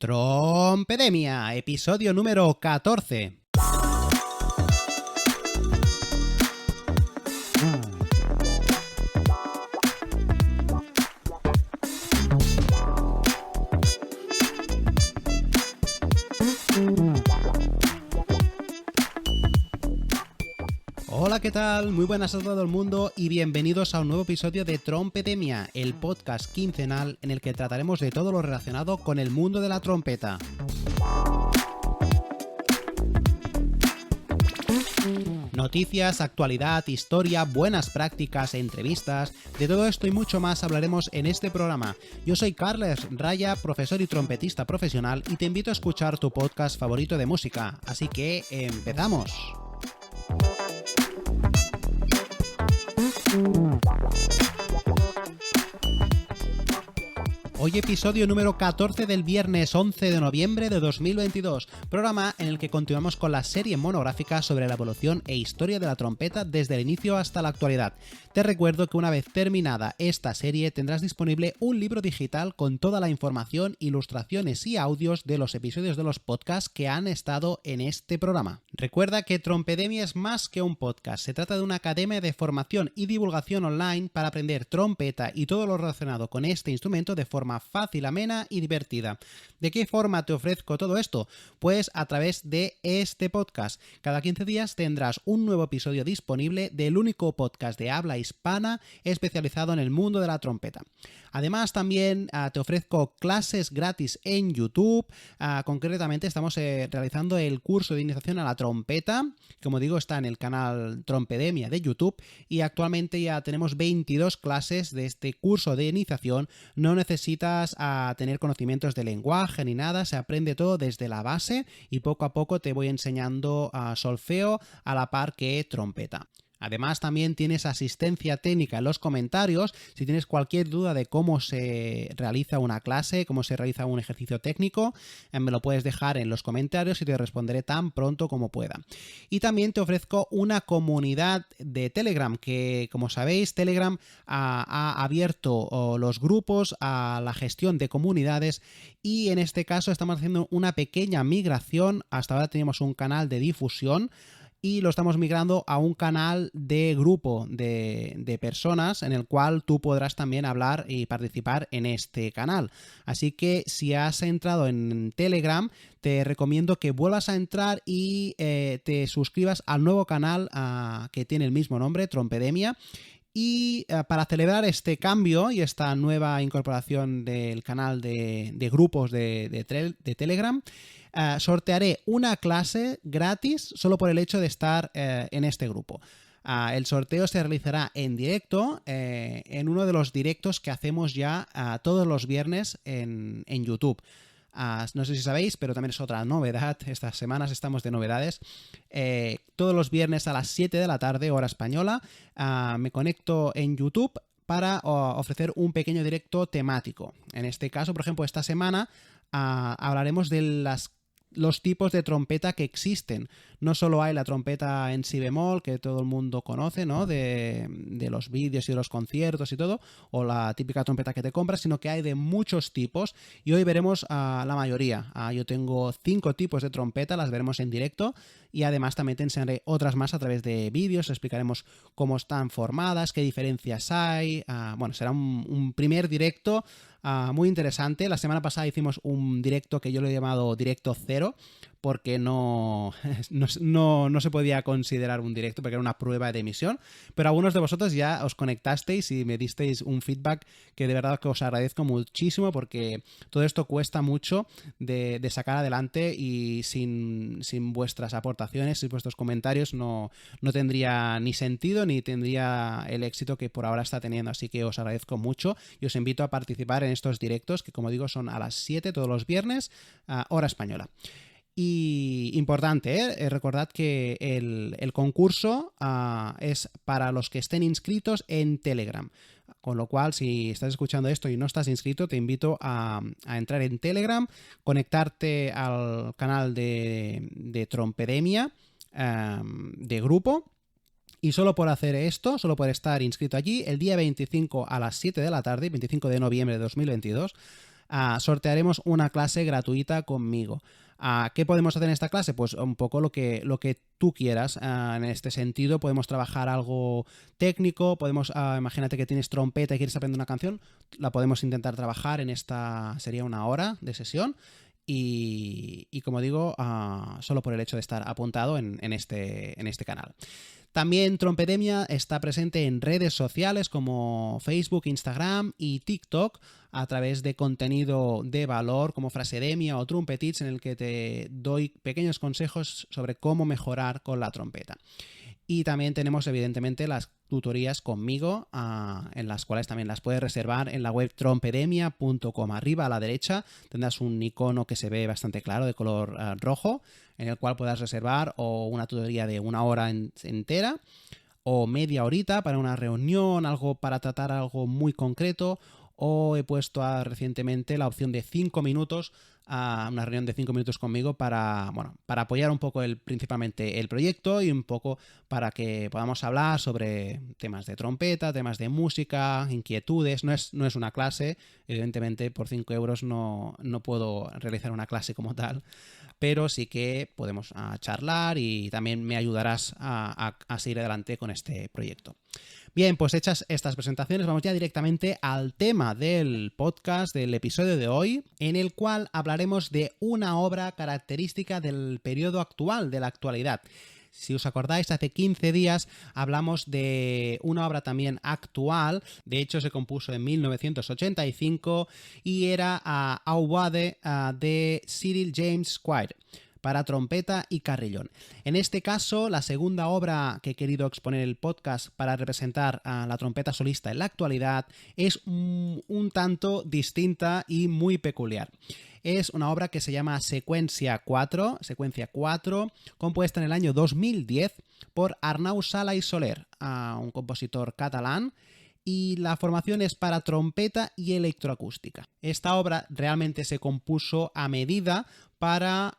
Trompedemia, episodio número 14. Hola, ¿qué tal? Muy buenas a todo el mundo y bienvenidos a un nuevo episodio de Trompedemia, el podcast quincenal en el que trataremos de todo lo relacionado con el mundo de la trompeta. Noticias, actualidad, historia, buenas prácticas, entrevistas, de todo esto y mucho más hablaremos en este programa. Yo soy Carles Raya, profesor y trompetista profesional, y te invito a escuchar tu podcast favorito de música, así que ¡empezamos! Hoy episodio número 14 del viernes 11 de noviembre de 2022, programa en el que continuamos con la serie monográfica sobre la evolución e historia de la trompeta desde el inicio hasta la actualidad. Te recuerdo que una vez terminada esta serie tendrás disponible un libro digital con toda la información, ilustraciones y audios de los episodios de los podcasts que han estado en este programa. Recuerda que Trompedemia es más que un podcast, se trata de una academia de formación y divulgación online para aprender trompeta y todo lo relacionado con este instrumento de forma fácil, amena y divertida. ¿De qué forma te ofrezco todo esto? Pues a través de este podcast. Cada 15 días tendrás un nuevo episodio disponible del único podcast de habla hispana especializado en el mundo de la trompeta. Además, también te ofrezco clases gratis en YouTube. Concretamente estamos realizando el curso de iniciación a la trompeta. Como digo, está en el canal Trompedemia de YouTube y actualmente ya tenemos 22 clases de este curso de iniciación. No necesitas tener conocimientos de lenguaje ni nada, se aprende todo desde la base y poco a poco te voy enseñando solfeo a la par que trompeta. Además, también tienes asistencia técnica en los comentarios. Si tienes cualquier duda de cómo se realiza una clase, cómo se realiza un ejercicio técnico, me lo puedes dejar en los comentarios y te responderé tan pronto como pueda. Y también te ofrezco una comunidad de Telegram, que como sabéis, Telegram ha abierto los grupos a la gestión de comunidades y en este caso estamos haciendo una pequeña migración. Hasta ahora teníamos un canal de difusión y lo estamos migrando a un canal de grupo de personas en el cual tú podrás también hablar y participar en este canal. Así que si has entrado en Telegram, te recomiendo que vuelvas a entrar y te suscribas al nuevo canal que tiene el mismo nombre, Trompedemia. Y para celebrar este cambio y esta nueva incorporación del canal de grupos de Telegram, sortearé una clase gratis solo por el hecho de estar en este grupo. El sorteo se realizará en directo, en uno de los directos que hacemos ya todos los viernes en YouTube. No sé si sabéis, pero también es otra novedad. Estas semanas estamos de novedades. Todos los viernes a las 7 de la tarde, hora española, me conecto en YouTube para ofrecer un pequeño directo temático. En este caso, por ejemplo, esta semana hablaremos de los tipos de trompeta que existen. No solo hay la trompeta en si bemol, que todo el mundo conoce, ¿no? De los vídeos y de los conciertos y todo, o la típica trompeta que te compras, sino que hay de muchos tipos y hoy veremos la mayoría. Yo tengo 5 tipos de trompeta, las veremos en directo y además también te enseñaré otras más a través de vídeos, explicaremos cómo están formadas, qué diferencias hay. Bueno, será un primer directo muy interesante. La semana pasada hicimos un directo que yo lo he llamado directo 0 porque no se podía considerar un directo porque era una prueba de emisión, pero algunos de vosotros ya os conectasteis y me disteis un feedback que de verdad que os agradezco muchísimo porque todo esto cuesta mucho de sacar adelante y sin vuestras aportaciones y vuestros comentarios no tendría ni sentido ni tendría el éxito que por ahora está teniendo, así que os agradezco mucho y os invito a participar en estos directos que como digo son a las 7 todos los viernes, hora española. Y importante, recordad que el concurso es para los que estén inscritos en Telegram. Con lo cual, si estás escuchando esto y no estás inscrito, te invito a entrar en Telegram, conectarte al canal de Trompedemia de grupo. Y solo por hacer esto, solo por estar inscrito allí, el día 25 a las 7 de la tarde, 25 de noviembre de 2022, sortearemos una clase gratuita conmigo. ¿Qué podemos hacer en esta clase? Pues un poco lo que tú quieras. En este sentido, podemos trabajar algo técnico, imagínate que tienes trompeta y quieres aprender una canción, la podemos intentar trabajar en esta, sería una hora de sesión. Y como digo, solo por el hecho de estar apuntado en este canal. También Trompedemia está presente en redes sociales como Facebook, Instagram y TikTok a través de contenido de valor como Frasedemia o Trumpetits, en el que te doy pequeños consejos sobre cómo mejorar con la trompeta. Y también tenemos evidentemente las tutorías conmigo, en las cuales también las puedes reservar en la web trompedemia.com. Arriba a la derecha tendrás un icono que se ve bastante claro de color rojo, en el cual puedas reservar o una tutoría de una hora entera o media horita para una reunión, algo para tratar algo muy concreto, o he puesto recientemente la opción de 5 minutos, a una reunión de 5 minutos conmigo para apoyar un poco principalmente el proyecto y un poco para que podamos hablar sobre temas de trompeta, temas de música, inquietudes. No es una clase, evidentemente por 5 euros no puedo realizar una clase como tal, pero sí que podemos charlar y también me ayudarás a seguir adelante con este proyecto. Bien, pues hechas estas presentaciones, vamos ya directamente al tema del podcast, del episodio de hoy, en el cual hablaremos de una obra característica del periodo actual, de la actualidad. Si os acordáis, hace 15 días hablamos de una obra también actual, de hecho se compuso en 1985 y era Aubade de Cyril James Squire, para trompeta y carrillón. En este caso, la segunda obra que he querido exponer en el podcast para representar a la trompeta solista en la actualidad es un tanto distinta y muy peculiar. Es una obra que se llama Secuencia 4, compuesta en el año 2010 por Arnau Sala i Soler, un compositor catalán, y la formación es para trompeta y electroacústica. Esta obra realmente se compuso a medida para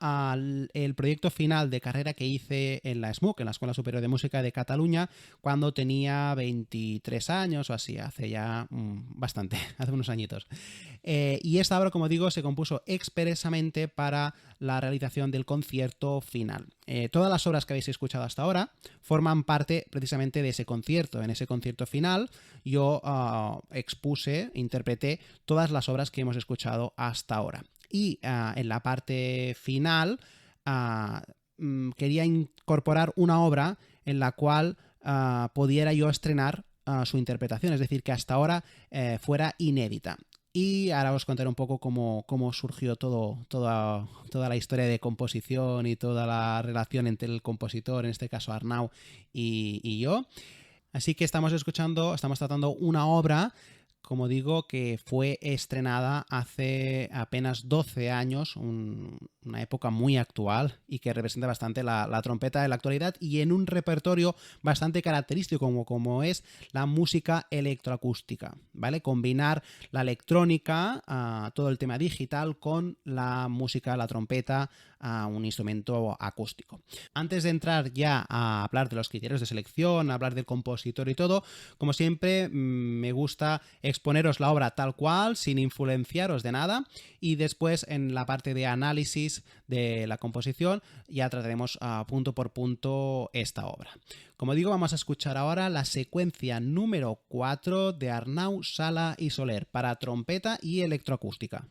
el proyecto final de carrera que hice en la SMUC, en la Escuela Superior de Música de Cataluña, cuando tenía 23 años o así, hace ya bastante, hace unos añitos. Y esta obra, como digo, se compuso expresamente para la realización del concierto final. Todas las obras que habéis escuchado hasta ahora forman parte precisamente de ese concierto. En ese concierto final yo interpreté todas las obras que hemos escuchado hasta ahora. Y en la parte final quería incorporar una obra en la cual pudiera yo estrenar su interpretación, es decir, que hasta ahora fuera inédita. Y ahora os contaré un poco cómo surgió toda la historia de composición y toda la relación entre el compositor, en este caso Arnau, y yo. Así que estamos tratando una obra, como digo, que fue estrenada hace apenas 12 años, una época muy actual y que representa bastante la trompeta de la actualidad y en un repertorio bastante característico como es la música electroacústica, ¿vale? Combinar la electrónica, todo el tema digital con la música, la trompeta, un instrumento acústico. Antes de entrar ya a hablar de los criterios de selección, a hablar del compositor y todo, como siempre me gusta exponeros la obra tal cual, sin influenciaros de nada, y después en la parte de análisis de la composición ya trataremos punto por punto esta obra. Como digo, vamos a escuchar ahora la secuencia número 4 de Arnau Sala i Soler para trompeta y electroacústica.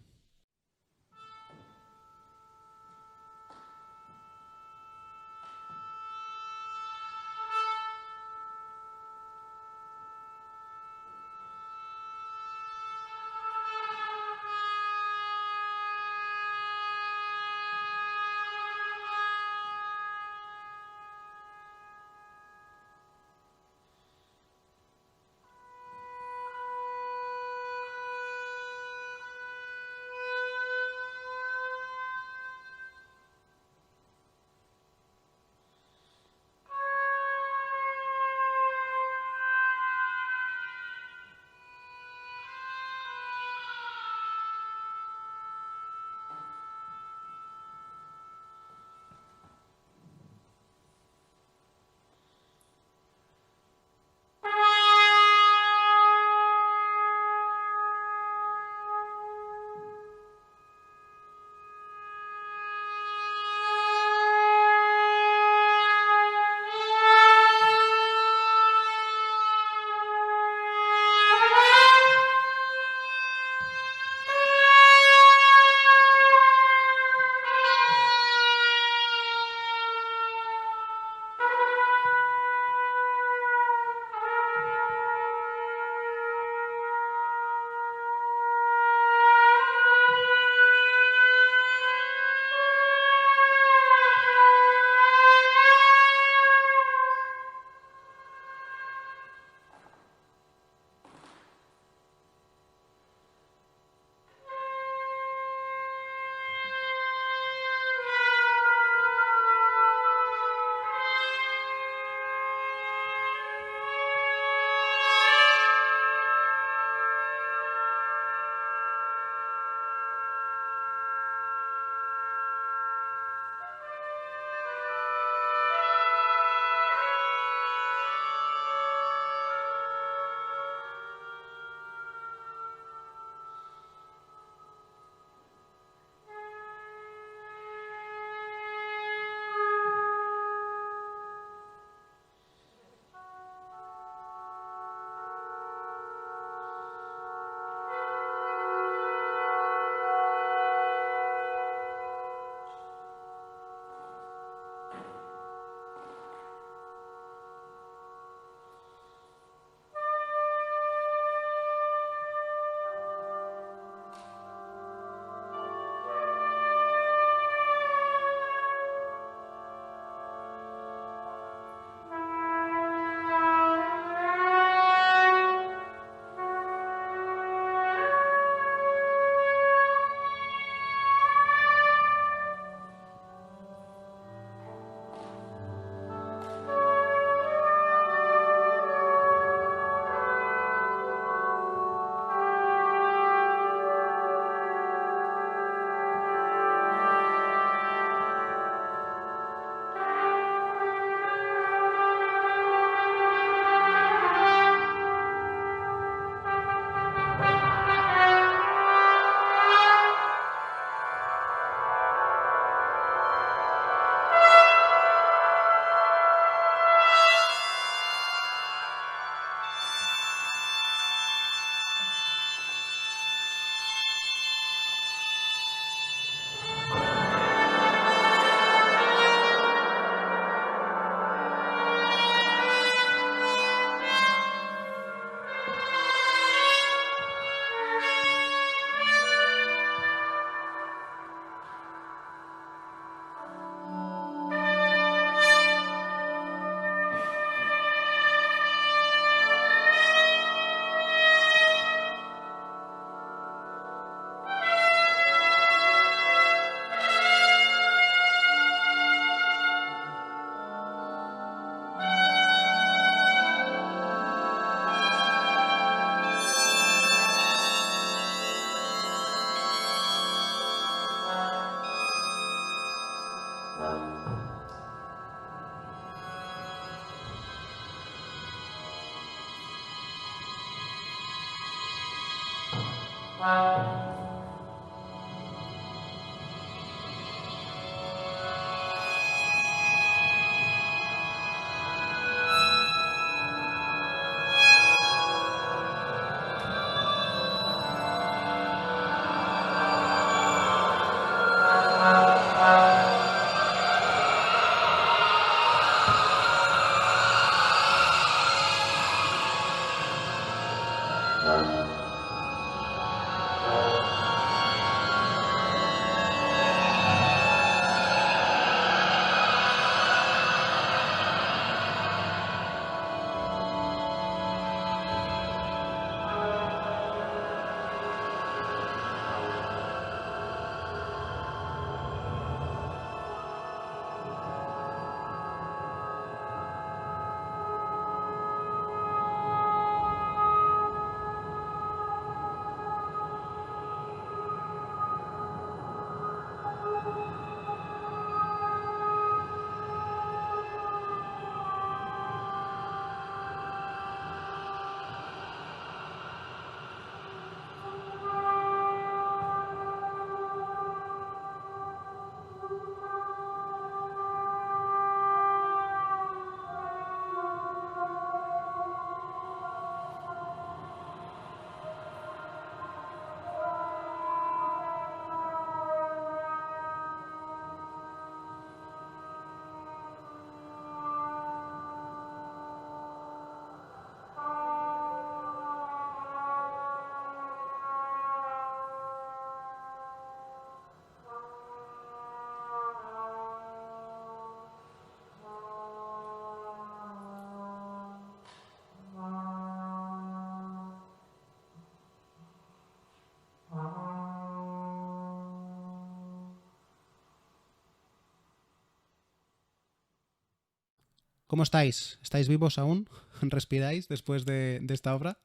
¿Cómo estáis? ¿Estáis vivos aún? ¿Respiráis después de esta obra?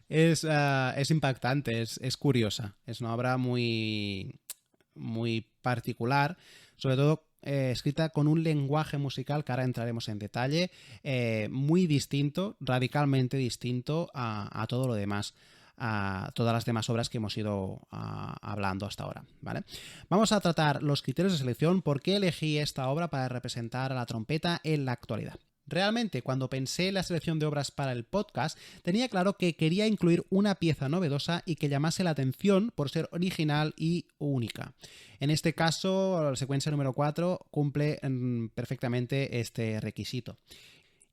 Es impactante, es curiosa. Es una obra muy, muy particular, sobre todo escrita con un lenguaje musical que ahora entraremos en detalle, muy distinto, radicalmente distinto a todo lo demás, a todas las demás obras que hemos ido hablando hasta ahora, ¿vale? Vamos a tratar los criterios de selección, por qué elegí esta obra para representar a la trompeta en la actualidad. Realmente, cuando pensé en la selección de obras para el podcast, tenía claro que quería incluir una pieza novedosa y que llamase la atención por ser original y única. En este caso, la secuencia número 4 cumple perfectamente este requisito.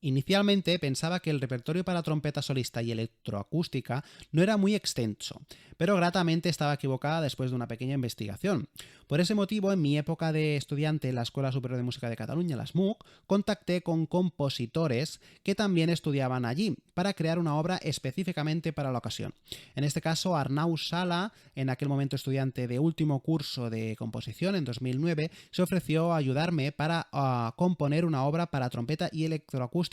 Inicialmente pensaba que el repertorio para trompeta solista y electroacústica no era muy extenso, pero gratamente estaba equivocada después de una pequeña investigación. Por ese motivo, en mi época de estudiante en la Escuela Superior de Música de Cataluña, la SMUC, contacté con compositores que también estudiaban allí para crear una obra específicamente para la ocasión. En este caso, Arnau Sala, en aquel momento estudiante de último curso de composición en 2009, se ofreció a ayudarme para componer una obra para trompeta y electroacústica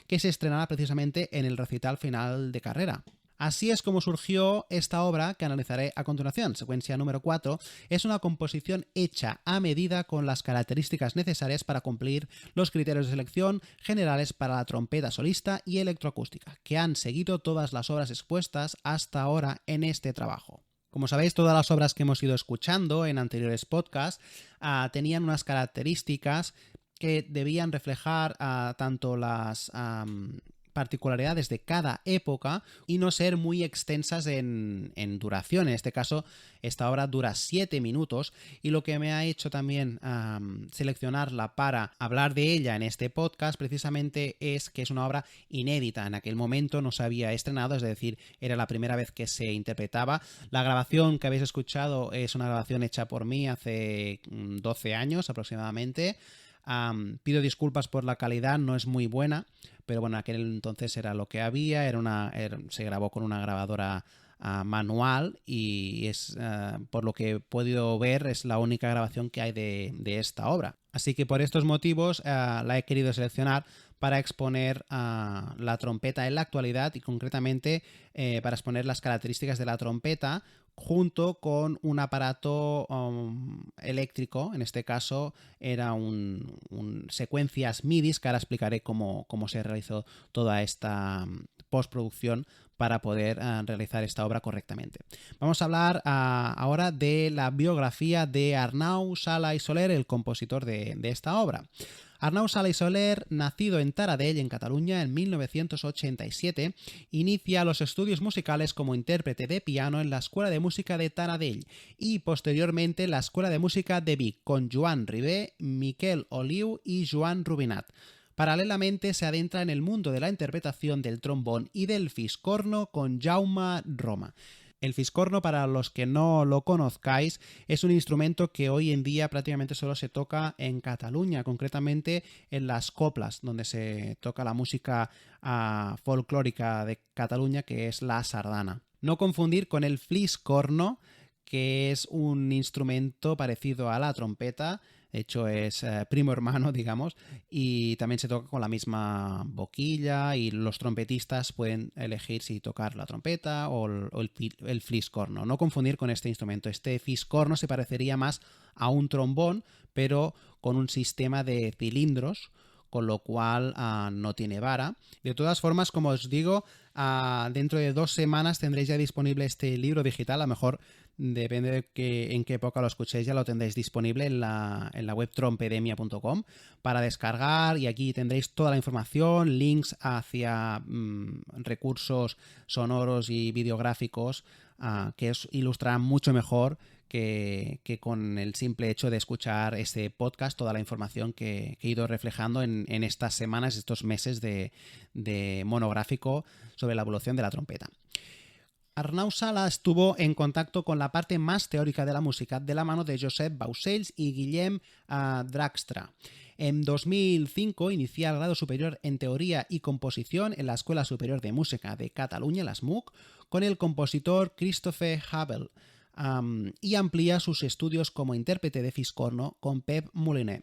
que se estrenará precisamente en el recital final de carrera. Así es como surgió esta obra que analizaré a continuación. Secuencia número 4 es una composición hecha a medida con las características necesarias para cumplir los criterios de selección generales para la trompeta solista y electroacústica, que han seguido todas las obras expuestas hasta ahora en este trabajo. Como sabéis, todas las obras que hemos ido escuchando en anteriores podcasts tenían unas características que debían reflejar tanto las particularidades de cada época y no ser muy extensas en duración. En este caso, esta obra dura 7 minutos y lo que me ha hecho también seleccionarla para hablar de ella en este podcast precisamente es que es una obra inédita. En aquel momento no se había estrenado, es decir, era la primera vez que se interpretaba. La grabación que habéis escuchado es una grabación hecha por mí hace 12 años aproximadamente. Pido disculpas por la calidad, no es muy buena, pero bueno, aquel entonces era lo que había, se grabó con una grabadora manual y es, por lo que he podido ver, es la única grabación que hay de esta obra. Así que por estos motivos la he querido seleccionar para exponer la trompeta en la actualidad y concretamente para exponer las características de la trompeta junto con un aparato eléctrico. En este caso era un secuencias MIDI, que ahora explicaré cómo se realizó toda esta postproducción para poder realizar esta obra correctamente. Vamos a hablar ahora de la biografía de Arnau Sala i Soler, el compositor de esta obra. Arnau Sala i Soler, nacido en Taradell, en Cataluña, en 1987, inicia los estudios musicales como intérprete de piano en la Escuela de Música de Taradell y posteriormente la Escuela de Música de Vic con Joan Ribé, Miquel Oliu y Joan Rubinat. Paralelamente se adentra en el mundo de la interpretación del trombón y del fiscorno con Jaume Roma. El fiscorno, para los que no lo conozcáis, es un instrumento que hoy en día prácticamente solo se toca en Cataluña, concretamente en las coplas, donde se toca la música folclórica de Cataluña, que es la sardana. No confundir con el fliscorno, que es un instrumento parecido a la trompeta. De hecho es primo hermano, digamos, y también se toca con la misma boquilla y los trompetistas pueden elegir si tocar la trompeta o el fliscorno. No confundir con este instrumento. Este fliscorno se parecería más a un trombón, pero con un sistema de cilindros, con lo cual no tiene vara. De todas formas, como os digo, dentro de 2 semanas tendréis ya disponible este libro digital. A lo mejor depende de en qué época lo escuchéis, ya lo tendréis disponible en la web trompedemia.com para descargar, y aquí tendréis toda la información, links hacia recursos sonoros y videográficos que os ilustrarán mucho mejor que con el simple hecho de escuchar este podcast, toda la información que he ido reflejando en estas semanas, estos meses de monográfico sobre la evolución de la trompeta. Arnau Sala estuvo en contacto con la parte más teórica de la música de la mano de Josep Baucells y Guillem Dragstra. En 2005 inicia el grado superior en teoría y composición en la Escuela Superior de Música de Cataluña, la SMUC, con el compositor Christophe Habel, y amplía sus estudios como intérprete de fiscorno con Pep Moliner.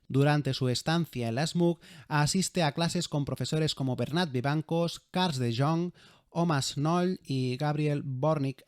Durante su estancia en la SMUC asiste a clases con profesores como Bernat Vivancos, Carles de Jong, Omas Noll y Gabriel Bornik,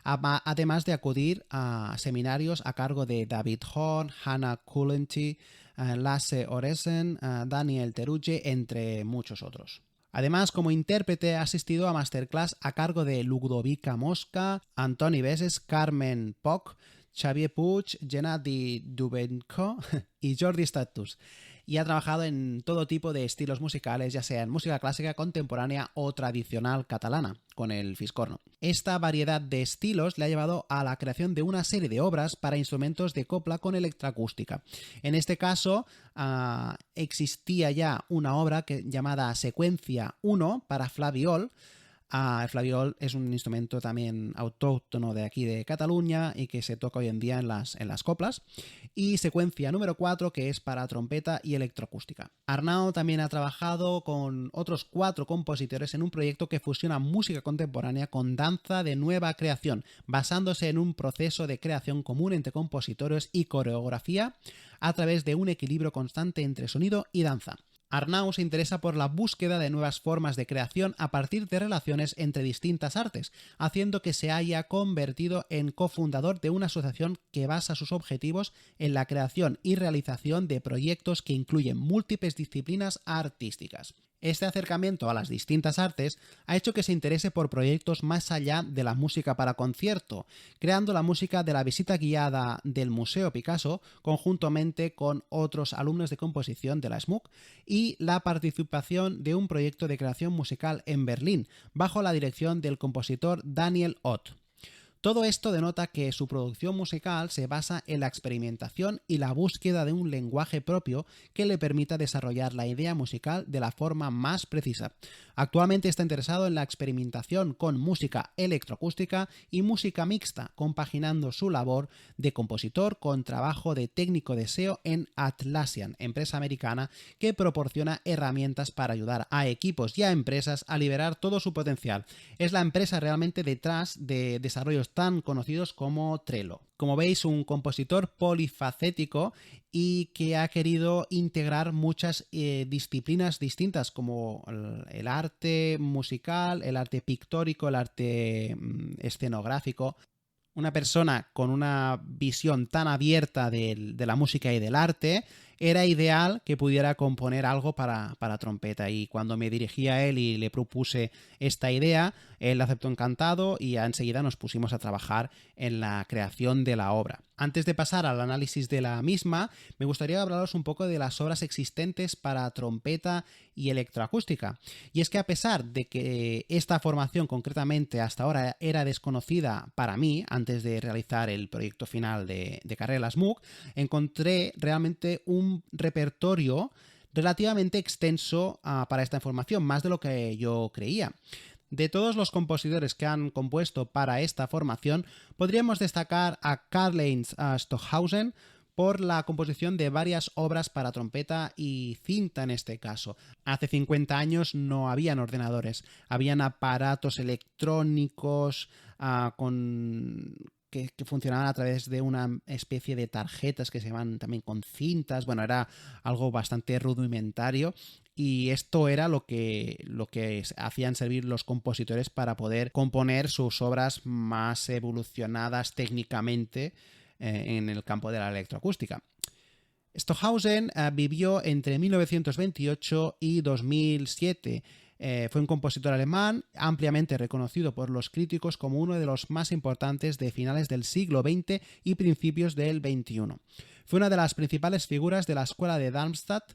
además de acudir a seminarios a cargo de David Horn, Hannah Kulenty, Lasse Oresen, Daniel Teruge, entre muchos otros. Además, como intérprete ha asistido a masterclass a cargo de Ludovica Mosca, Antoni Beses, Carmen Poch, Xavier Puig, Gennady Dubenko y Jordi Status, y ha trabajado en todo tipo de estilos musicales, ya sea en música clásica, contemporánea o tradicional catalana, con el fiscorno. Esta variedad de estilos le ha llevado a la creación de una serie de obras para instrumentos de copla con electroacústica. En este caso, existía ya una obra llamada Secuencia 1 para flaviol. El flaviol es un instrumento también autóctono de aquí de Cataluña y que se toca hoy en día en las coplas. Y secuencia número 4, que es para trompeta y electroacústica. Arnau también ha trabajado con otros 4 compositores en un proyecto que fusiona música contemporánea con danza de nueva creación, basándose en un proceso de creación común entre compositores y coreografía a través de un equilibrio constante entre sonido y danza. Arnau se interesa por la búsqueda de nuevas formas de creación a partir de relaciones entre distintas artes, haciendo que se haya convertido en cofundador de una asociación que basa sus objetivos en la creación y realización de proyectos que incluyen múltiples disciplinas artísticas. Este acercamiento a las distintas artes ha hecho que se interese por proyectos más allá de la música para concierto, creando la música de la visita guiada del Museo Picasso conjuntamente con otros alumnos de composición de la SMUC y la participación de un proyecto de creación musical en Berlín bajo la dirección del compositor Daniel Ott. Todo esto denota que su producción musical se basa en la experimentación y la búsqueda de un lenguaje propio que le permita desarrollar la idea musical de la forma más precisa. Actualmente está interesado en la experimentación con música electroacústica y música mixta, compaginando su labor de compositor con trabajo de técnico de SEO en Atlassian, empresa americana que proporciona herramientas para ayudar a equipos y a empresas a liberar todo su potencial. Es la empresa realmente detrás de desarrollos tan conocidos como Trello. Como veis, un compositor polifacético y que ha querido integrar muchas disciplinas distintas como el arte musical, el arte pictórico, el arte escenográfico. Una persona con una visión tan abierta de la música y del arte, era ideal que pudiera componer algo para trompeta. Y cuando me dirigí a él y le propuse esta idea, él la aceptó encantado y enseguida nos pusimos a trabajar en la creación de la obra. Antes de pasar al análisis de la misma, me gustaría hablaros un poco de las obras existentes para trompeta y electroacústica. Y es que a pesar de que esta formación concretamente hasta ahora era desconocida para mí, antes de realizar el proyecto final de carrera SMUC, encontré realmente un repertorio relativamente extenso para esta información, más de lo que yo creía. De todos los compositores que han compuesto para esta formación, podríamos destacar a Karlheinz Stockhausen por la composición de varias obras para trompeta y cinta en este caso. Hace 50 años no habían ordenadores, habían aparatos electrónicos que funcionaban a través de una especie de tarjetas que se llaman también con cintas. Bueno, era algo bastante rudimentario y esto era lo que hacían servir los compositores para poder componer sus obras más evolucionadas técnicamente en el campo de la electroacústica. Stockhausen vivió entre 1928 y 2007. Fue un compositor alemán ampliamente reconocido por los críticos como uno de los más importantes de finales del siglo XX y principios del XXI. Fue una de las principales figuras de la escuela de Darmstadt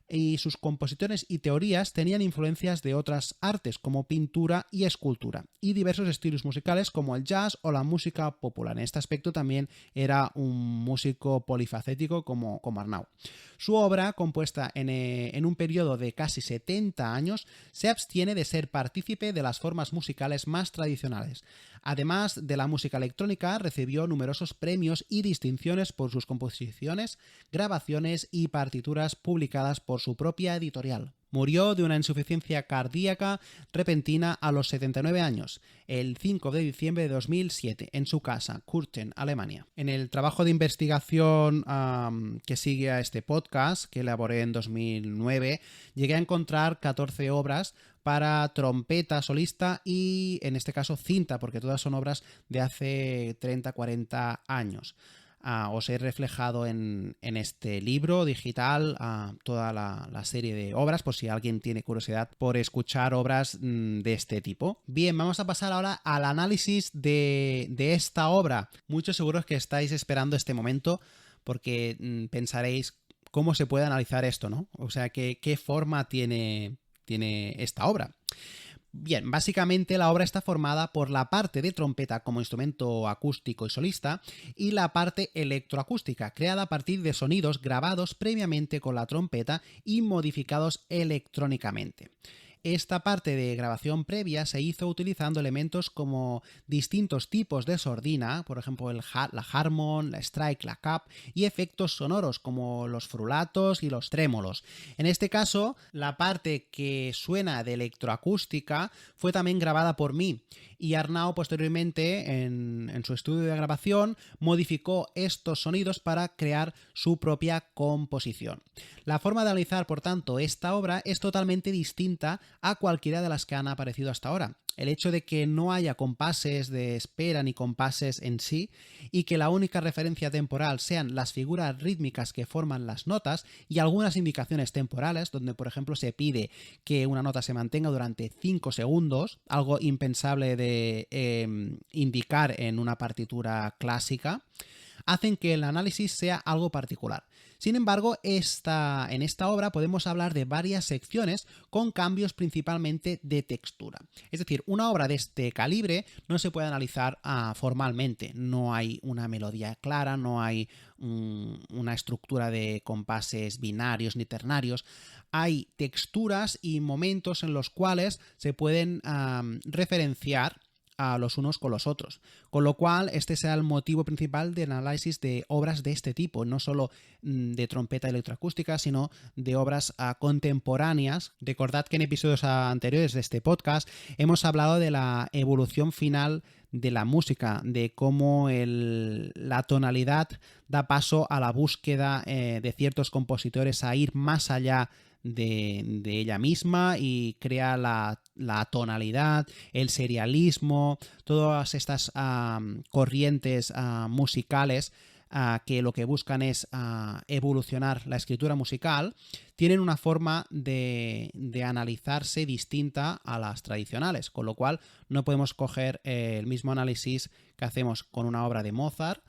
y sus composiciones y teorías tenían influencias de otras artes como pintura y escultura y diversos estilos musicales como el jazz o la música popular. En este aspecto también era un músico polifacético como Arnau. Su obra, compuesta en un periodo de casi 70 años, se abstiene de ser partícipe de las formas musicales más tradicionales. Además de la música electrónica, recibió numerosos premios y distinciones por sus composiciones, grabaciones y partituras publicadas por su propia editorial. Murió de una insuficiencia cardíaca repentina a los 79 años, el 5 de diciembre de 2007, en su casa, Kürten, Alemania. En el trabajo de investigación que sigue a este podcast, que elaboré en 2009, llegué a encontrar 14 obras para trompeta solista y, en este caso, cinta, porque todas son obras de hace 30-40 años. Os he reflejado en este libro digital toda la serie de obras, por si alguien tiene curiosidad por escuchar obras de este tipo. Bien, vamos a pasar ahora al análisis de esta obra. Muchos seguros que estáis esperando este momento porque pensaréis cómo se puede analizar esto, ¿no? O sea, ¿qué forma tiene esta obra? Bien, básicamente la obra está formada por la parte de trompeta como instrumento acústico y solista y la parte electroacústica, creada a partir de sonidos grabados previamente con la trompeta y modificados electrónicamente. Esta parte de grabación previa se hizo utilizando elementos como distintos tipos de sordina, por ejemplo la Harmon, la Strike, la Cap, y efectos sonoros como los frulatos y los trémolos. En este caso, la parte que suena de electroacústica fue también grabada por mí y Arnau posteriormente en su estudio de grabación modificó estos sonidos para crear su propia composición. La forma de analizar, por tanto, esta obra es totalmente distinta a cualquiera de las que han aparecido hasta ahora. El hecho de que no haya compases de espera ni compases en sí y que la única referencia temporal sean las figuras rítmicas que forman las notas y algunas indicaciones temporales, donde por ejemplo se pide que una nota se mantenga durante 5 segundos, algo impensable de indicar en una partitura clásica, hacen que el análisis sea algo particular. Sin embargo, en esta obra podemos hablar de varias secciones con cambios principalmente de textura. Es decir, una obra de este calibre no se puede analizar formalmente. No hay una melodía clara, no hay una estructura de compases binarios ni ternarios. Hay texturas y momentos en los cuales se pueden referenciar a los unos con los otros, con lo cual este será el motivo principal del análisis de obras de este tipo, no solo de trompeta electroacústica, sino de obras contemporáneas. Recordad que en episodios anteriores de este podcast hemos hablado de la evolución final de la música, de cómo la tonalidad da paso a la búsqueda de ciertos compositores a ir más allá de ella misma y crea la tonalidad, el serialismo, todas estas corrientes musicales que lo que buscan es evolucionar la escritura musical, tienen una forma de analizarse distinta a las tradicionales, con lo cual no podemos coger el mismo análisis que hacemos con una obra de Mozart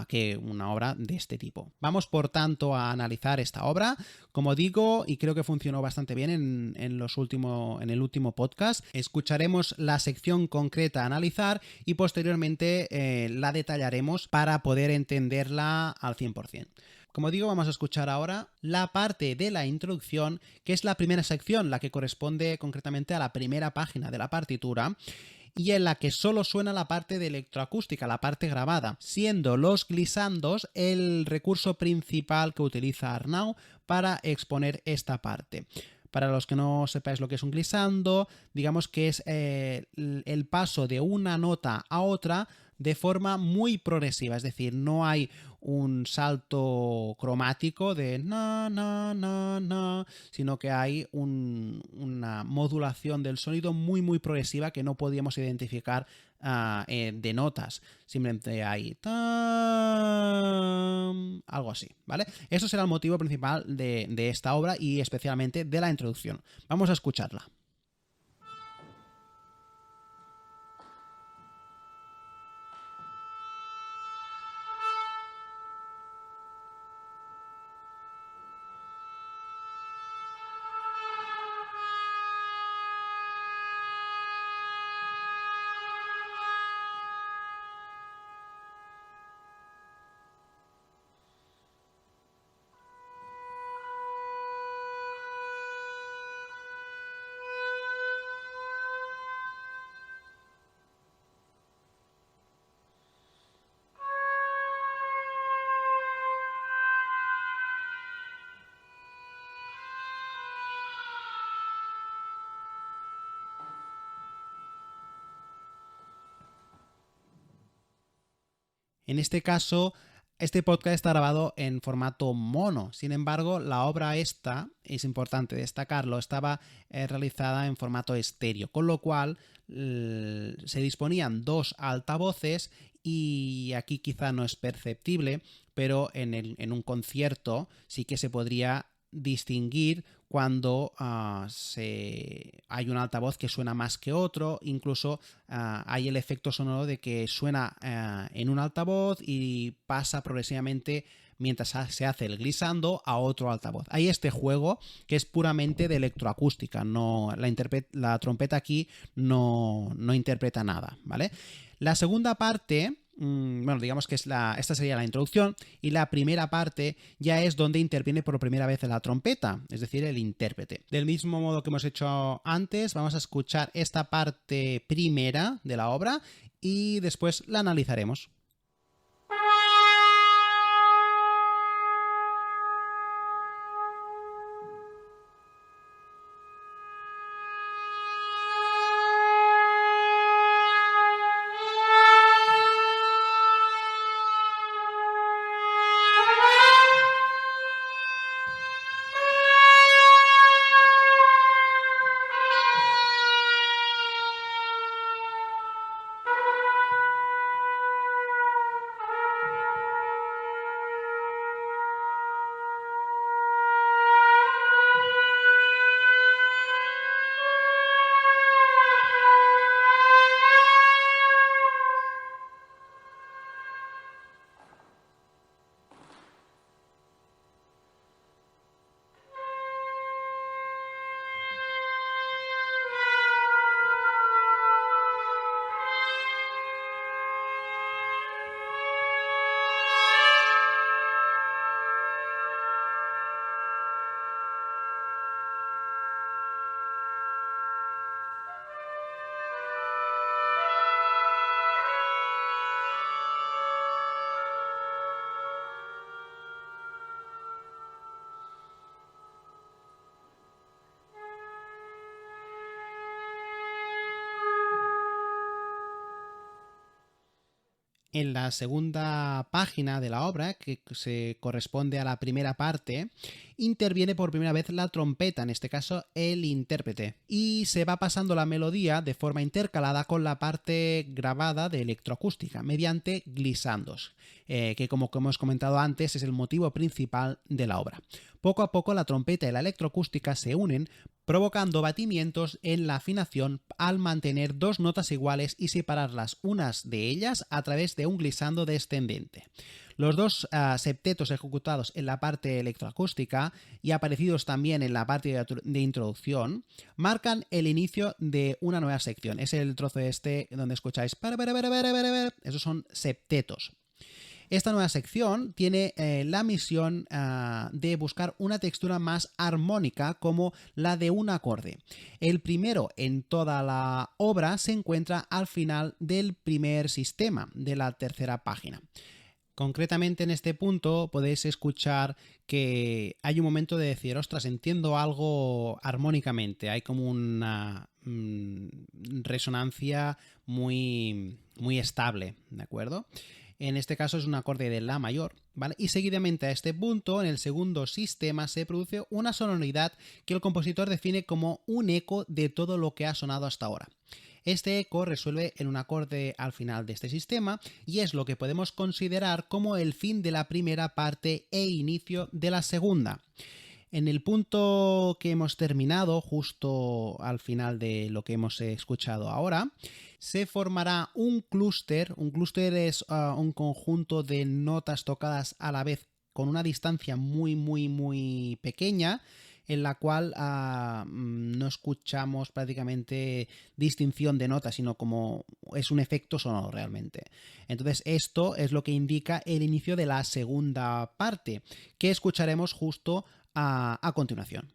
que una obra de este tipo. Vamos, por tanto, a analizar esta obra. Como digo, y creo que funcionó bastante bien en el último podcast, escucharemos la sección concreta a analizar y posteriormente la detallaremos para poder entenderla al 100%. Como digo, vamos a escuchar ahora la parte de la introducción, que es la primera sección, la que corresponde concretamente a la primera página de la partitura, y en la que solo suena la parte de electroacústica, la parte grabada, siendo los glissandos el recurso principal que utiliza Arnau para exponer esta parte. Para los que no sepáis lo que es un glissando, digamos que es el paso de una nota a otra de forma muy progresiva, es decir, no hay un salto cromático de na, na, na, na, sino que hay una modulación del sonido muy, muy progresiva que no podíamos identificar de notas. Simplemente hay algo así, ¿vale? Eso será el motivo principal de esta obra y especialmente de la introducción. Vamos a escucharla. En este caso, este podcast está grabado en formato mono. Sin embargo, la obra esta, es importante destacarlo, estaba realizada en formato estéreo, con lo cual se disponían dos altavoces y aquí quizá no es perceptible, pero en un concierto sí que se podría distinguir cuando hay un altavoz que suena más que otro, incluso hay el efecto sonoro de que suena en un altavoz y pasa progresivamente mientras se hace el glissando a otro altavoz. Hay este juego que es puramente de electroacústica, no, la trompeta aquí no interpreta nada, ¿vale? La segunda parte, bueno, digamos que esta sería la introducción, y la primera parte ya es donde interviene por primera vez la trompeta, es decir, el intérprete. Del mismo modo que hemos hecho antes, vamos a escuchar esta parte primera de la obra y después la analizaremos. En la segunda página de la obra, que se corresponde a la primera parte, interviene por primera vez la trompeta, en este caso el intérprete, y se va pasando la melodía de forma intercalada con la parte grabada de electroacústica mediante glisandos, que como hemos comentado antes es el motivo principal de la obra. Poco a poco la trompeta y la electroacústica se unen, provocando batimientos en la afinación al mantener dos notas iguales y separarlas unas de ellas a través de un glissando descendente. Los dos septetos ejecutados en la parte electroacústica y aparecidos también en la parte de introducción marcan el inicio de una nueva sección. Es el trozo este donde escucháis esos son septetos. Esta nueva sección tiene la misión de buscar una textura más armónica como la de un acorde. El primero en toda la obra se encuentra al final del primer sistema de la tercera página. Concretamente en este punto podéis escuchar que hay un momento de decir, ostras, entiendo algo armónicamente, hay como una resonancia muy estable, ¿de acuerdo? En este caso es un acorde de la mayor, ¿vale? Y seguidamente a este punto, en el segundo sistema, se produce una sonoridad que el compositor define como un eco de todo lo que ha sonado hasta ahora. Este eco resuelve en un acorde al final de este sistema y es lo que podemos considerar como el fin de la primera parte e inicio de la segunda. En el punto que hemos terminado, justo al final de lo que hemos escuchado ahora, se formará un clúster. Un clúster es un conjunto de notas tocadas a la vez con una distancia muy pequeña, en la cual no escuchamos prácticamente distinción de notas, sino como es un efecto sonoro realmente. Entonces esto es lo que indica el inicio de la segunda parte, que escucharemos justo a continuación.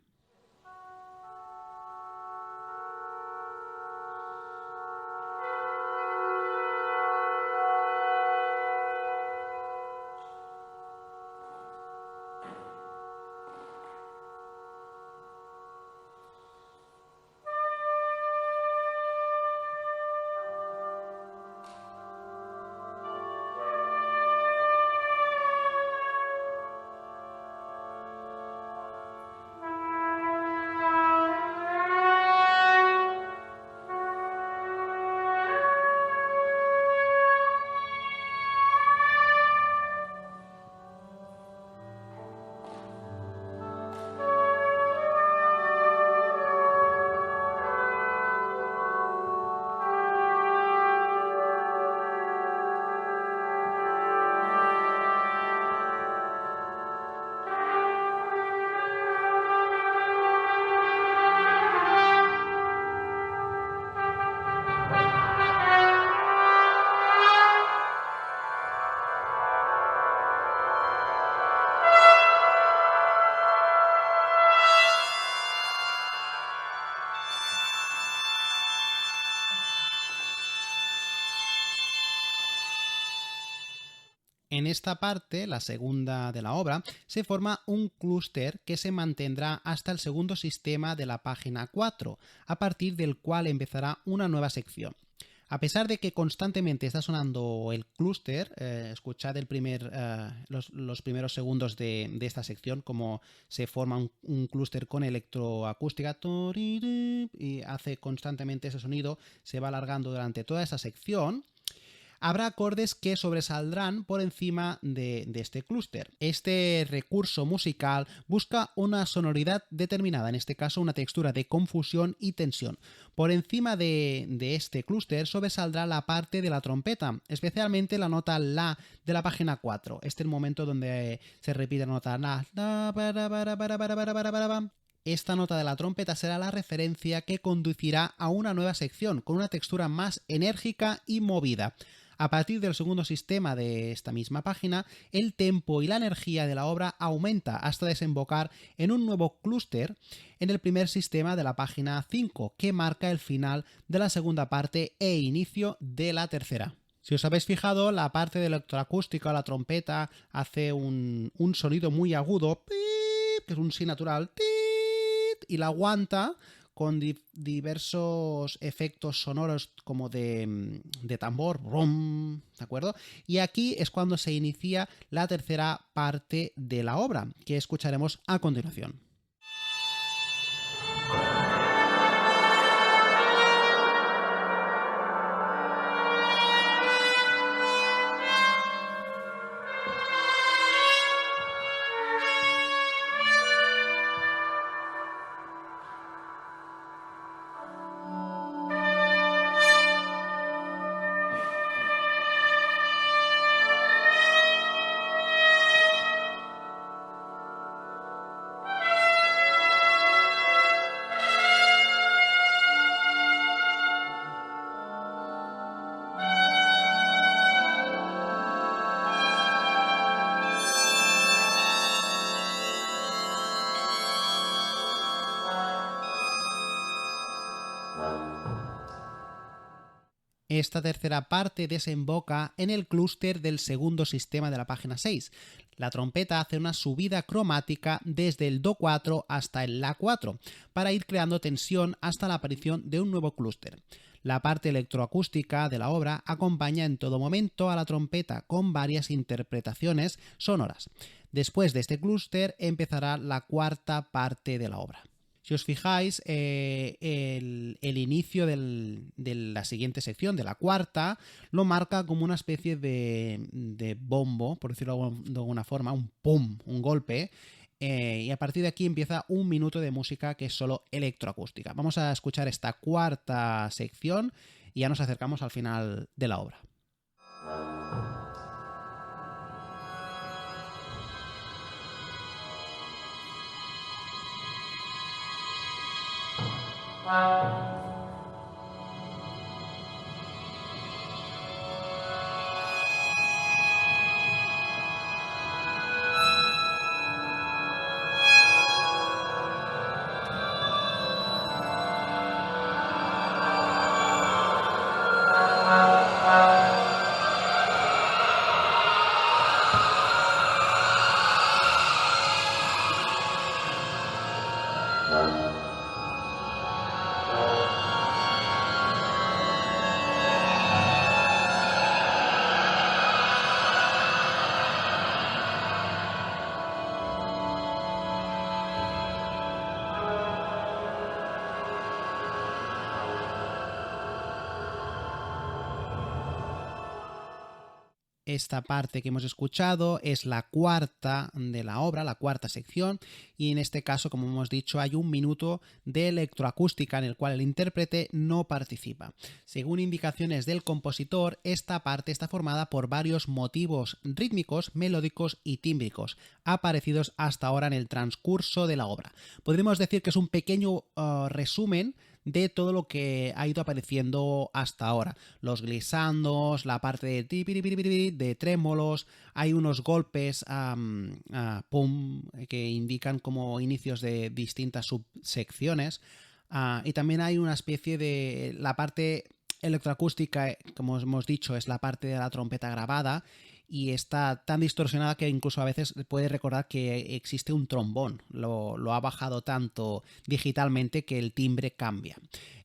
En esta parte, la segunda de la obra, se forma un clúster que se mantendrá hasta el segundo sistema de la página 4, a partir del cual empezará una nueva sección. A pesar de que constantemente está sonando el clúster, escuchad los primeros segundos de esta sección, como se forma un clúster con electroacústica y hace constantemente ese sonido, se va alargando durante toda esa sección. Habrá acordes que sobresaldrán por encima de este clúster. Este recurso musical busca una sonoridad determinada, en este caso una textura de confusión y tensión. Por encima de este clúster sobresaldrá la parte de la trompeta, especialmente la nota La de la página 4. Este es el momento donde se repite la nota La. Esta nota de la trompeta será la referencia que conducirá a una nueva sección con una textura más enérgica y movida. A partir del segundo sistema de esta misma página, el tempo y la energía de la obra aumenta hasta desembocar en un nuevo clúster en el primer sistema de la página 5, que marca el final de la segunda parte e inicio de la tercera. Si os habéis fijado, la parte de electroacústica o la trompeta hace un sonido muy agudo, que es un si natural, y la aguanta con diversos efectos sonoros como de tambor, rum, ¿de acuerdo? Y aquí es cuando se inicia la tercera parte de la obra, que escucharemos a continuación. Esta tercera parte desemboca en el clúster del segundo sistema de la página 6. La trompeta hace una subida cromática desde el Do4 hasta el La4 para ir creando tensión hasta la aparición de un nuevo clúster. La parte electroacústica de la obra acompaña en todo momento a la trompeta con varias interpretaciones sonoras. Después de este clúster empezará la cuarta parte de la obra. Si os fijáis, el inicio de la siguiente sección, de la cuarta, lo marca como una especie de bombo, por decirlo de alguna forma, un pum, un golpe, y a partir de aquí empieza un minuto de música que es solo electroacústica. Vamos a escuchar esta cuarta sección y ya nos acercamos al final de la obra. Esta parte que hemos escuchado es la cuarta de la obra, la cuarta sección, y en este caso, como hemos dicho, hay un minuto de electroacústica en el cual el intérprete no participa. Según indicaciones del compositor, esta parte está formada por varios motivos rítmicos, melódicos y tímbricos, aparecidos hasta ahora en el transcurso de la obra. Podríamos decir que es un pequeño resumen de todo lo que ha ido apareciendo hasta ahora. Los glissandos, la parte de trémolos, hay unos golpes pum, que indican como inicios de distintas subsecciones, y también hay una especie de... La parte electroacústica, como hemos dicho, es la parte de la trompeta grabada, y está tan distorsionada que incluso a veces puede recordar que existe un trombón. Lo ha bajado tanto digitalmente que el timbre cambia.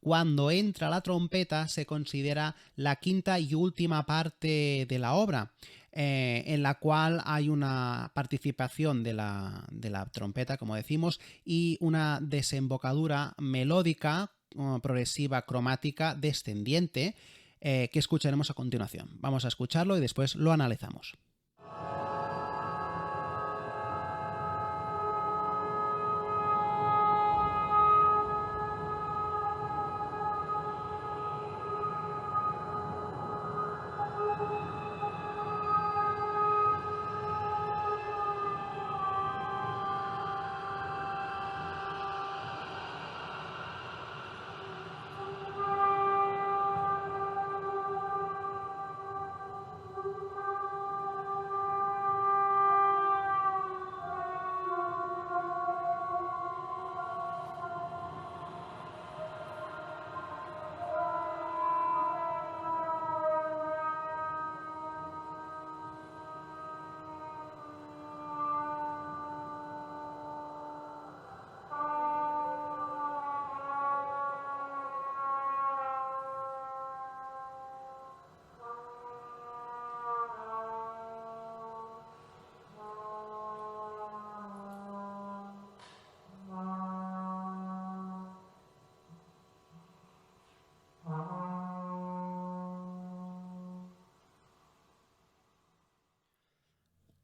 Cuando entra la trompeta se considera la quinta y última parte de la obra, en la cual hay una participación de la trompeta, como decimos, y una desembocadura melódica, progresiva, cromática, descendiente, que escucharemos a continuación. Vamos a escucharlo y después lo analizamos.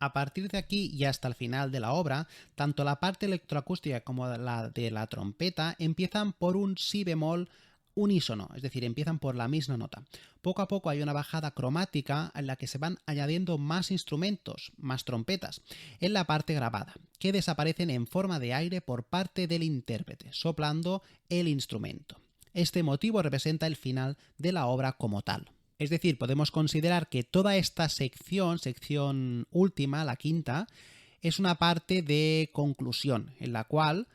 A partir de aquí y hasta el final de la obra, tanto la parte electroacústica como la de la trompeta empiezan por un si bemol unísono, es decir, empiezan por la misma nota. Poco a poco hay una bajada cromática en la que se van añadiendo más instrumentos, más trompetas, en la parte grabada, que desaparecen en forma de aire por parte del intérprete, soplando el instrumento. Este motivo representa el final de la obra como tal. Es decir, podemos considerar que toda esta sección última, la quinta, es una parte de conclusión, en la cual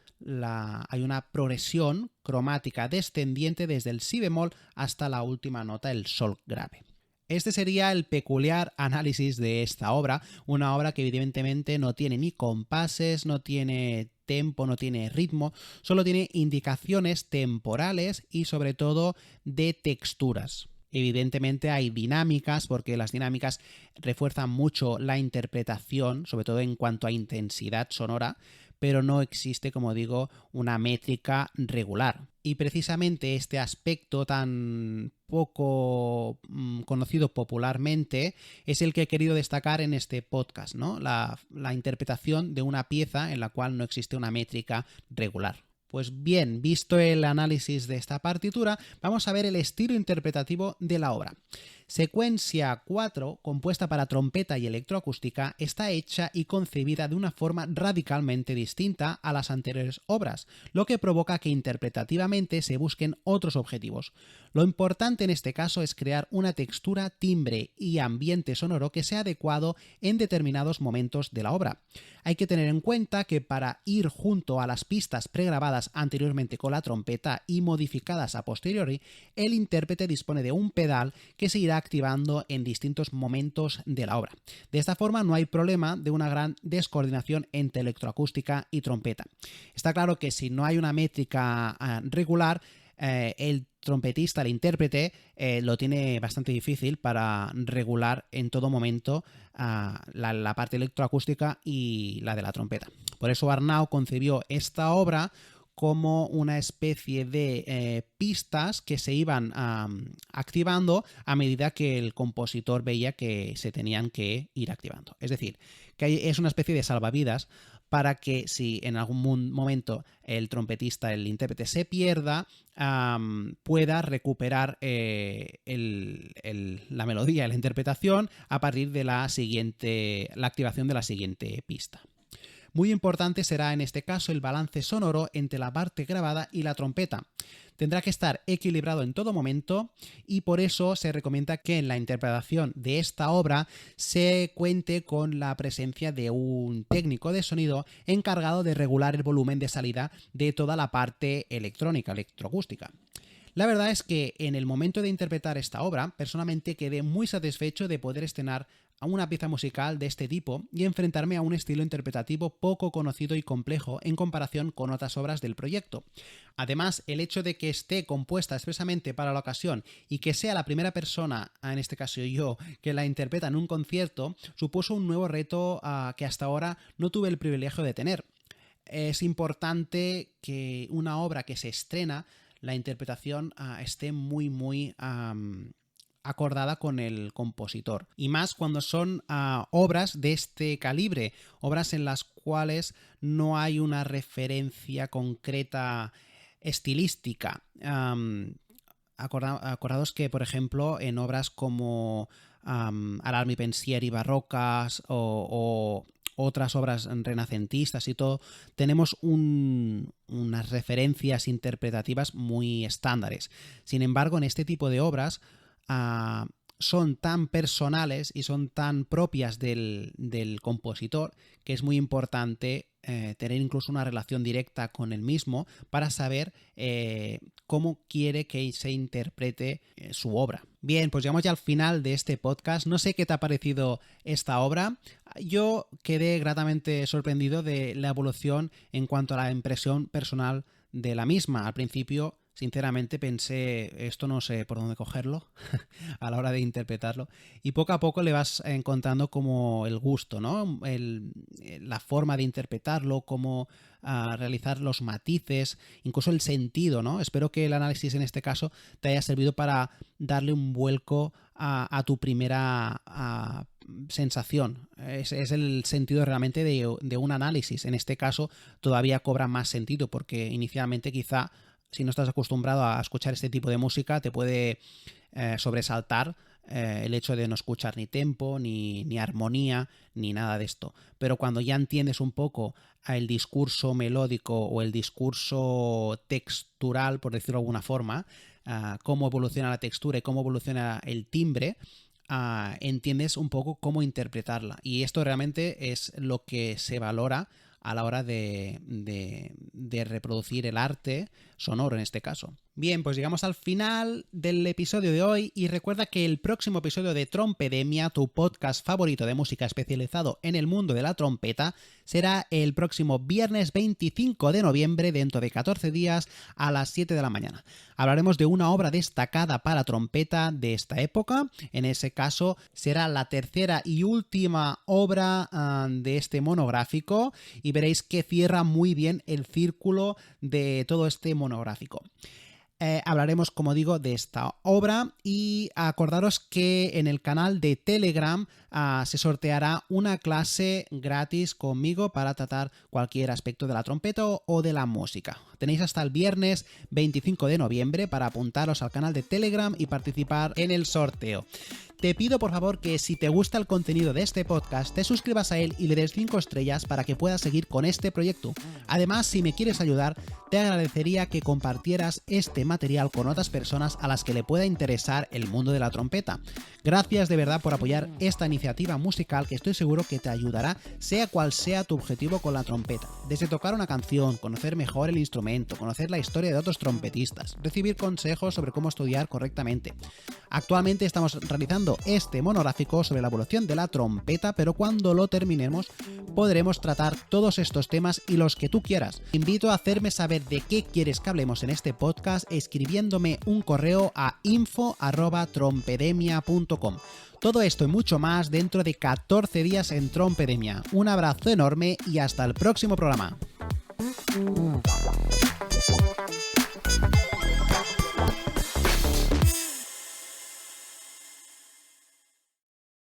hay una progresión cromática descendiente desde el si bemol hasta la última nota, el sol grave. Este sería el peculiar análisis de esta obra, una obra que evidentemente no tiene ni compases, no tiene tempo, no tiene ritmo, solo tiene indicaciones temporales y sobre todo de texturas. Evidentemente hay dinámicas, porque las dinámicas refuerzan mucho la interpretación, sobre todo en cuanto a intensidad sonora, pero no existe, como digo, una métrica regular. Y precisamente este aspecto tan poco conocido popularmente es el que he querido destacar en este podcast, ¿no? La interpretación de una pieza en la cual no existe una métrica regular. Pues bien, visto el análisis de esta partitura, vamos a ver el estilo interpretativo de la obra. Secuencia 4, compuesta para trompeta y electroacústica, está hecha y concebida de una forma radicalmente distinta a las anteriores obras, lo que provoca que interpretativamente se busquen otros objetivos. Lo importante en este caso es crear una textura, timbre y ambiente sonoro que sea adecuado en determinados momentos de la obra. Hay que tener en cuenta que para ir junto a las pistas pregrabadas anteriormente con la trompeta y modificadas a posteriori, el intérprete dispone de un pedal que se irá activando en distintos momentos de la obra. De esta forma no hay problema de una gran descoordinación entre electroacústica y trompeta. Está claro que si no hay una métrica regular, el trompetista, el intérprete, lo tiene bastante difícil para regular en todo momento la parte electroacústica y la de la trompeta. Por eso Arnau concibió esta obra como una especie de pistas que se iban activando a medida que el compositor veía que se tenían que ir activando. Es decir, que es una especie de salvavidas para que si en algún momento el trompetista, el intérprete se pierda, pueda recuperar la melodía, la interpretación a partir de la activación de la siguiente pista. Muy importante será en este caso el balance sonoro entre la parte grabada y la trompeta. Tendrá que estar equilibrado en todo momento y por eso se recomienda que en la interpretación de esta obra se cuente con la presencia de un técnico de sonido encargado de regular el volumen de salida de toda la parte electrónica, electroacústica. La verdad es que en el momento de interpretar esta obra, personalmente quedé muy satisfecho de poder estrenar a una pieza musical de este tipo y enfrentarme a un estilo interpretativo poco conocido y complejo en comparación con otras obras del proyecto. Además, el hecho de que esté compuesta expresamente para la ocasión y que sea la primera persona, en este caso yo, que la interpreta en un concierto, supuso un nuevo reto que hasta ahora no tuve el privilegio de tener. Es importante que una obra que se estrena, la interpretación esté muy acordada con el compositor. Y más cuando son obras de este calibre, obras en las cuales no hay una referencia concreta estilística. Acordados que, por ejemplo, en obras como Alarmi Pensieri barrocas o otras obras renacentistas y todo, tenemos unas referencias interpretativas muy estándares. Sin embargo, en este tipo de obras son tan personales y son tan propias del compositor que es muy importante tener incluso una relación directa con el mismo para saber cómo quiere que se interprete su obra. Bien, pues llegamos ya al final de este podcast. No sé qué te ha parecido esta obra. Yo quedé gratamente sorprendido de la evolución en cuanto a la impresión personal de la misma. Al principio, sinceramente, pensé, esto no sé por dónde cogerlo a la hora de interpretarlo, y poco a poco le vas encontrando como el gusto, ¿no? La forma de interpretarlo, cómo realizar los matices, incluso el sentido, ¿no? Espero que el análisis en este caso te haya servido para darle un vuelco a tu primera sensación. Es el sentido realmente de un análisis. En este caso todavía cobra más sentido porque inicialmente quizá si no estás acostumbrado a escuchar este tipo de música te puede sobresaltar el hecho de no escuchar ni tempo, ni armonía, ni nada de esto. Pero cuando ya entiendes un poco el discurso melódico o el discurso textural, por decirlo de alguna forma, cómo evoluciona la textura y cómo evoluciona el timbre, entiendes un poco cómo interpretarla. Y esto realmente es lo que se valora a la hora de reproducir el arte sonoro en este caso. Bien, pues llegamos al final del episodio de hoy y recuerda que el próximo episodio de Trompedemia, tu podcast favorito de música especializado en el mundo de la trompeta, será el próximo viernes 25 de noviembre, dentro de 14 días, a las 7 de la mañana. Hablaremos de una obra destacada para trompeta de esta época. En ese caso será la tercera y última obra de este monográfico y veréis que cierra muy bien el círculo de todo este monográfico. Hablaremos, como digo, de esta obra y acordaros que en el canal de Telegram se sorteará una clase gratis conmigo para tratar cualquier aspecto de la trompeta o de la música. Tenéis hasta el viernes 25 de noviembre para apuntaros al canal de Telegram y participar en el sorteo. Te pido por favor que si te gusta el contenido de este podcast te suscribas a él y le des 5 estrellas para que puedas seguir con este proyecto. Además, si me quieres ayudar, te agradecería que compartieras este material con otras personas a las que le pueda interesar el mundo de la trompeta. Gracias de verdad por apoyar esta iniciativa musical que estoy seguro que te ayudará sea cual sea tu objetivo con la trompeta. Desde tocar una canción, conocer mejor el instrumento, conocer la historia de otros trompetistas, recibir consejos sobre cómo estudiar correctamente. Actualmente estamos realizando este monográfico sobre la evolución de la trompeta, pero cuando lo terminemos podremos tratar todos estos temas y los que tú quieras. Te invito a hacerme saber de qué quieres que hablemos en este podcast escribiéndome un correo a info@trompedemia.com. Todo esto y mucho más dentro de 14 días en Trompedemia. Un abrazo enorme y hasta el próximo programa.